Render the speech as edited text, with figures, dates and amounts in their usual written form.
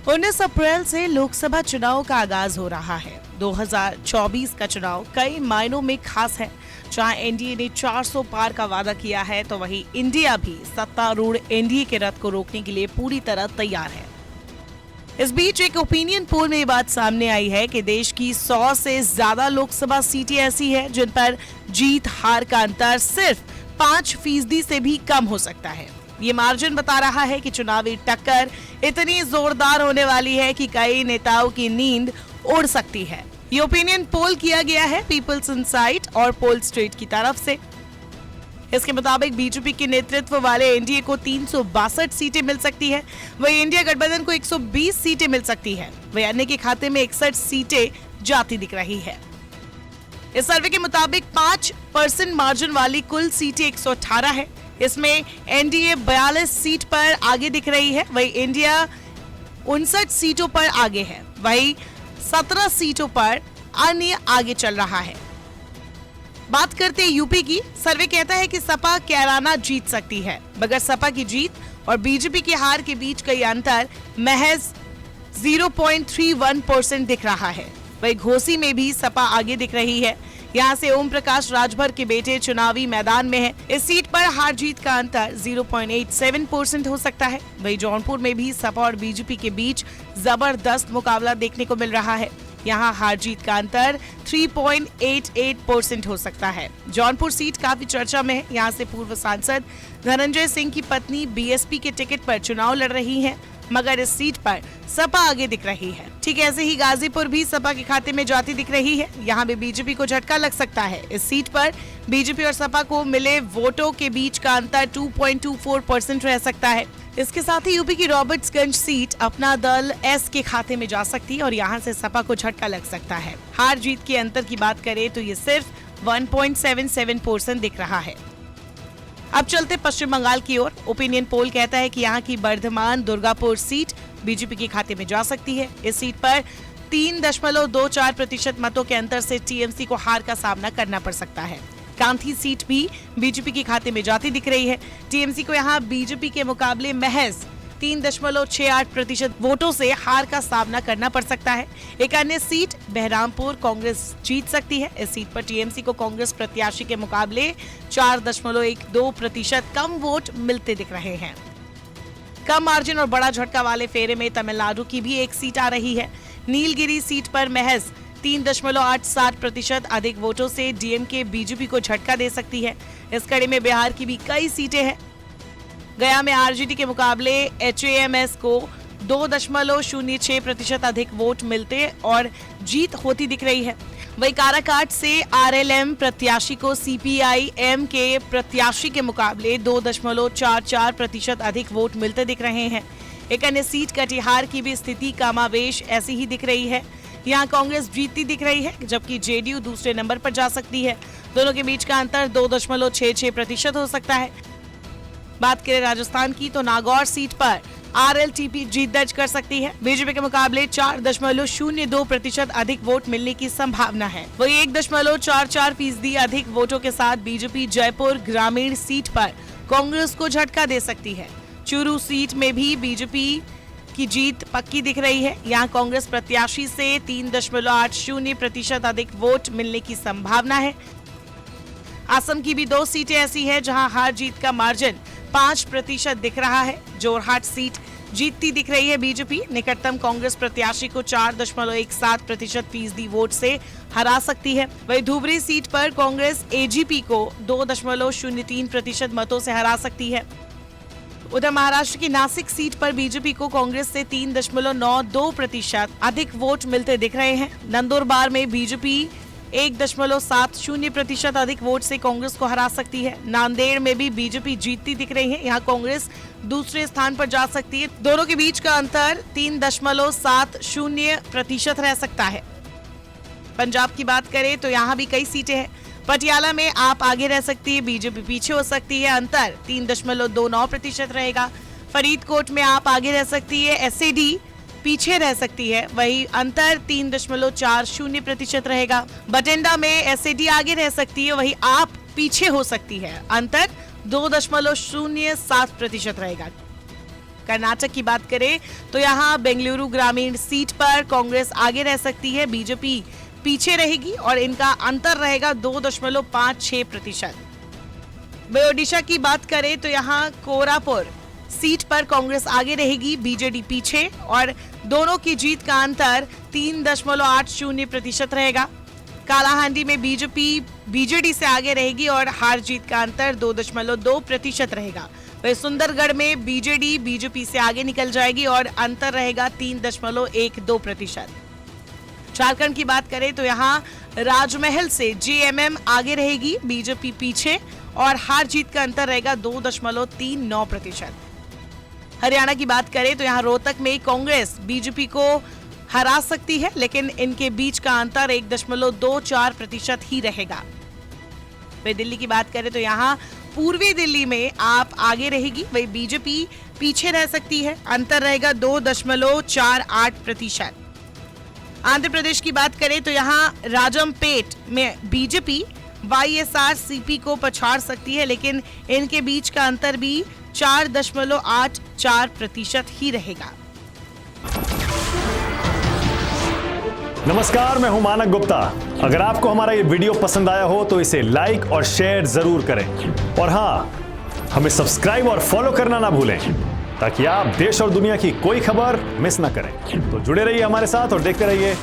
19 अप्रैल से लोकसभा चुनाव का आगाज हो रहा है। 2024 का चुनाव कई मायनों में खास है। जहां एनडीए ने 400 पार का वादा किया है, तो वहीं इंडिया भी सत्तारूढ़ एनडीए के रथ को रोकने के लिए पूरी तरह तैयार है। इस बीच एक ओपिनियन पोल में ये बात सामने आई है कि देश की 100 से ज्यादा लोकसभा सीटें ऐसी हैं जिन पर जीत हार का अंतर सिर्फ 5% से भी कम हो सकता है। ये मार्जिन बता रहा है कि चुनावी टक्कर इतनी जोरदार होने वाली है कि कई नेताओं की नींद उड़ सकती है। ये ओपिनियन पोल किया गया है पीपल्स इनसाइट और पोल स्ट्रीट की तरफ से। इसके मुताबिक बीजेपी के नेतृत्व वाले एनडीए को 362 सीटें मिल सकती है, वहीं इंडिया गठबंधन को 120 सीटें मिल सकती है। वहीं अन्य के खाते में 61 सीटें जाती दिख रही है। इस सर्वे के मुताबिक 5% मार्जिन वाली कुल सीटें 118 है। इसमें एनडीए 42 सीट पर आगे दिख रही है, वहीं इंडिया 59 सीटों पर आगे है, वहीं 17 सीटों पर अन्य आगे चल रहा है। बात करते हैं यूपी की। सर्वे कहता है कि सपा कैराना जीत सकती है, मगर सपा की जीत और बीजेपी की हार के बीच कई अंतर महज 0.31% दिख रहा है। वहीं घोसी में भी सपा आगे दिख रही है। यहाँ से ओम प्रकाश राजभर के बेटे चुनावी मैदान में हैं। इस सीट पर हार जीत का अंतर 0.87% हो सकता है। वहीं जौनपुर में भी सपा और बीजेपी के बीच जबरदस्त मुकाबला देखने को मिल रहा है। यहाँ हार जीत का अंतर 3.88% हो सकता है। जौनपुर सीट काफी चर्चा में है। यहाँ से पूर्व सांसद धनंजय सिंह की पत्नी बीएसपी के टिकट पर चुनाव लड़ रही हैं, मगर इस सीट पर सपा आगे दिख रही है। ठीक ऐसे ही गाजीपुर भी सपा के खाते में जाती दिख रही है। यहाँ भी बीजेपी को झटका लग सकता है। इस सीट पर बीजेपी और सपा को मिले वोटों के बीच का अंतर 2.24% रह सकता है। इसके साथ ही यूपी की रॉबर्ट्सगंज सीट अपना दल एस के खाते में जा सकती है और यहाँ से सपा को झटका लग सकता है। हार जीत के अंतर की बात करें तो ये सिर्फ 1.77% दिख रहा है। अब चलते पश्चिम बंगाल की ओर। ओपिनियन पोल कहता है कि यहाँ की बर्धमान दुर्गापुर सीट बीजेपी के खाते में जा सकती है। इस सीट पर 3.24% मतों के अंतर से टीएमसी को हार का सामना करना पड़ सकता है। कांथी सीट भी बीजेपी के खाते में जाती दिख रही है। टीएमसी को यहाँ बीजेपी के मुकाबले महज 3.68% वोटों से हार का सामना करना पड़ सकता है। एक अन्य सीट बहरामपुर कांग्रेस जीत सकती है। इस सीट पर टीएमसी को कांग्रेस प्रत्याशी के मुकाबले 4.12% कम वोट मिलते दिख रहे हैं। कम मार्जिन और बड़ा झटका वाले फेरे में तमिलनाडु की भी एक सीट आ रही है। नीलगिरी सीट पर महज 3.87% अधिक वोटों से डीएमके बीजेपी को झटका दे सकती है। इस कड़ी में बिहार की भी कई सीटें हैं। गया में आरजेडी के मुकाबले एचएएमएस को 2.06% अधिक वोट मिलते और जीत होती दिख रही है। वहीं काराकाट से आरएलएम प्रत्याशी को सीपीआईएम के प्रत्याशी के मुकाबले 2.44% अधिक वोट मिलते दिख रहे हैं। एक अन्य सीट कटिहार की भी स्थिति कमावेश ऐसी ही दिख रही है। यहाँ कांग्रेस जीतती दिख रही है, जबकि जेडीयू दूसरे नंबर पर जा सकती है। दोनों के बीच का अंतर 2.66% हो सकता है। बात करें राजस्थान की तो नागौर सीट पर आरएलटीपी जीत दर्ज कर सकती है। बीजेपी के मुकाबले 4.02% अधिक वोट मिलने की संभावना है। वही 1.44% अधिक वोटों के साथ बीजेपी जयपुर ग्रामीण सीट पर कांग्रेस को झटका दे सकती है। चूरू सीट में भी बीजेपी की जीत पक्की दिख रही है। यहाँ कांग्रेस प्रत्याशी से 3.80% अधिक वोट मिलने की संभावना है। असम की भी 2 सीटें ऐसी हैं जहां हार जीत का मार्जिन 5% दिख रहा है। जोरहाट सीट जीतती दिख रही है बीजेपी। निकटतम कांग्रेस प्रत्याशी को 4.17% वोट से हरा सकती है। वहीं धुबरी सीट पर कांग्रेस एजीपी को 2.03% मतों से हरा सकती है। उधर महाराष्ट्र की नासिक सीट पर बीजेपी को कांग्रेस से 3.92% अधिक वोट मिलते दिख रहे हैं। नंदुरबार में बीजेपी 1.70% अधिक वोट से कांग्रेस को हरा सकती है। नांदेड़ में भी बीजेपी जीतती दिख रही है। यहाँ कांग्रेस दूसरे स्थान पर जा सकती है। दोनों के बीच का अंतर 3.70% रह सकता है। पंजाब की बात करें तो यहाँ भी कई सीटें हैं। पटियाला में आप आगे रह सकती है, बीजेपी पीछे हो सकती है। अंतर 3.29% रहेगा। फरीदकोट में आप आगे रह सकती है, एसएडी पीछे रह सकती है, वही अंतर 3.40% रहेगा। बठिंडा में एसएडी आगे रह सकती है, वही आप पीछे हो सकती है, अंतर 2.07% रहेगा। कर्नाटक की बात करें तो यहाँ बेंगलुरु ग्रामीण सीट पर कांग्रेस आगे रह सकती है, बीजेपी पीछे रहेगी और इनका अंतर रहेगा 2.56%। वहीं ओडिशा की बात करें तो यहाँ कोरापुर सीट पर कांग्रेस आगे रहेगी, बीजेडी पीछे और दोनों की जीत का अंतर 3.80% रहेगा। कालाहांडी में बीजेपी बीजेडी से आगे रहेगी और हार जीत का अंतर 2.2% रहेगा। वहीं सुंदरगढ़ में बीजेडी बीजेपी से आगे निकल जाएगी और अंतर रहेगा 3.12%। झारखंड की बात करें तो यहाँ राजमहल से जेएमएम आगे रहेगी, बीजेपी पीछे और हार जीत का अंतर रहेगा 2.39%। हरियाणा की बात करें तो यहाँ रोहतक में कांग्रेस बीजेपी को हरा सकती है, लेकिन इनके बीच का अंतर 1.24% ही रहेगा। वहीं दिल्ली की बात करें तो यहाँ पूर्वी दिल्ली में आप आगे रहेगी, वही बीजेपी पीछे रह सकती है, अंतर रहेगा 2.48%। आंध्र प्रदेश की बात करें तो यहाँ राजमपेट में बीजेपी वाईएसआरसीपी को पछाड़ सकती है, लेकिन इनके बीच का अंतर भी 4.84% ही रहेगा। नमस्कार, मैं हूं मानक गुप्ता। अगर आपको हमारा ये वीडियो पसंद आया हो तो इसे लाइक और शेयर जरूर करें और हां, हमें सब्सक्राइब और फॉलो करना ना भूलें ताकि आप देश और दुनिया की कोई खबर मिस ना करें। तो जुड़े रहिए हमारे साथ और देखते रहिए